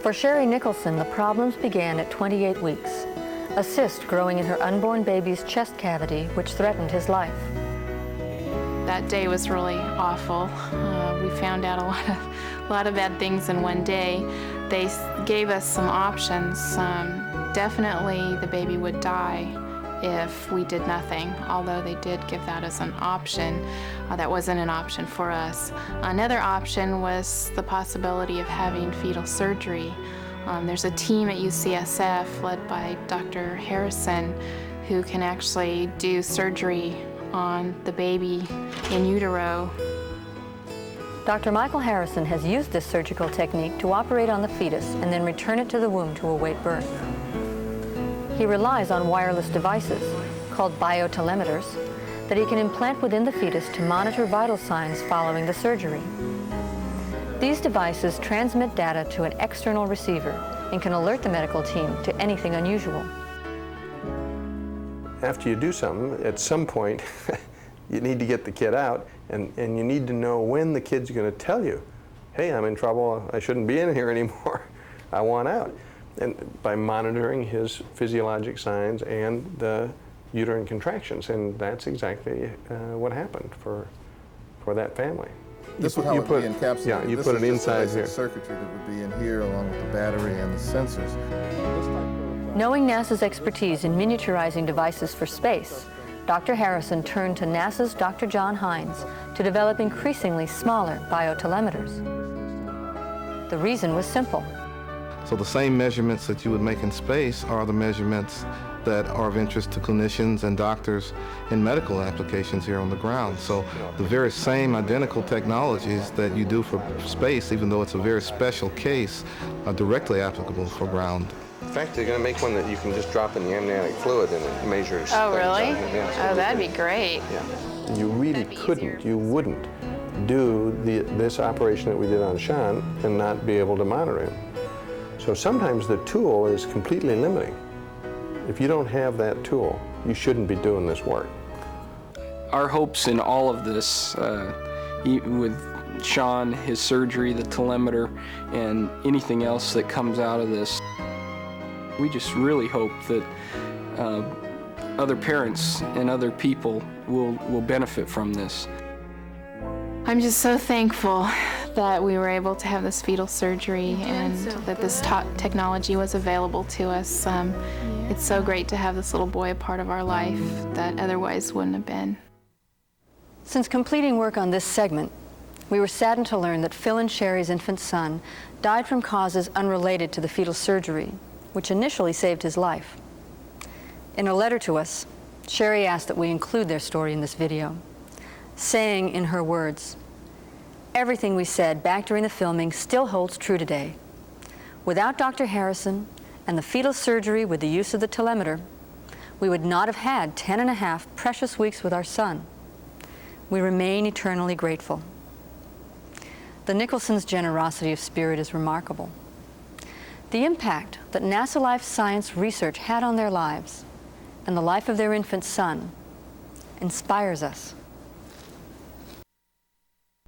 For Sherry Nicholson, the problems began at 28 weeks, a cyst growing in her unborn baby's chest cavity which threatened his life. That day was really awful. We found out a lot of bad things in one day. They gave us some options. Definitely the baby would die if we did nothing, although they did give that as an option. That wasn't an option for us. Another option was the possibility of having fetal surgery. There's a team at UCSF led by Dr. Harrison who can actually do surgery on the baby in utero. Dr. Michael Harrison has used this surgical technique to operate on the fetus and then return it to the womb to await birth. He relies on wireless devices, called biotelemeters, that he can implant within the fetus to monitor vital signs following the surgery. These devices transmit data to an external receiver and can alert the medical team to anything unusual. After you do something, at some point, you need to get the kid out, and you need to know when the kid's going to tell you, hey, I'm in trouble, I shouldn't be in here anymore, I want out. And by monitoring his physiologic signs and the uterine contractions, and that's exactly what happened for that family. This would how it would be encapsulated. Yeah, you put it inside here. The circuitry that would be in here along with the battery and the sensors. Knowing NASA's expertise in miniaturizing devices for space, Dr. Harrison turned to NASA's Dr. John Hines to develop increasingly smaller biotelemeters. The reason was simple. So the same measurements that you would make in space are the measurements that are of interest to clinicians and doctors in medical applications here on the ground. So the very same identical technologies that you do for space, even though it's a very special case, are directly applicable for ground. In fact, they're going to make one that you can just drop in the amniotic fluid and it measures. Oh, really? Yeah, oh, that'd be great. Yeah. You really couldn't, you wouldn't do this operation that we did on Sean and not be able to monitor him. So sometimes the tool is completely limiting. If you don't have that tool, you shouldn't be doing this work. Our hopes in all of this, with Sean, his surgery, the telemeter, and anything else that comes out of this, we just really hope that other parents and other people will benefit from this. I'm just so thankful that we were able to have this fetal surgery and that this technology was available to us. It's so great to have this little boy a part of our life that otherwise wouldn't have been. Since completing work on this segment, we were saddened to learn that Phil and Sherry's infant son died from causes unrelated to the fetal surgery, which initially saved his life. In a letter to us, Sherry asked that we include their story in this video, saying in her words, "Everything we said back during the filming still holds true today. Without Dr. Harrison and the fetal surgery with the use of the telemeter, we would not have had 10.5 precious weeks with our son. We remain eternally grateful." The Nicholsons' generosity of spirit is remarkable. The impact that NASA Life Science research had on their lives and the life of their infant son inspires us.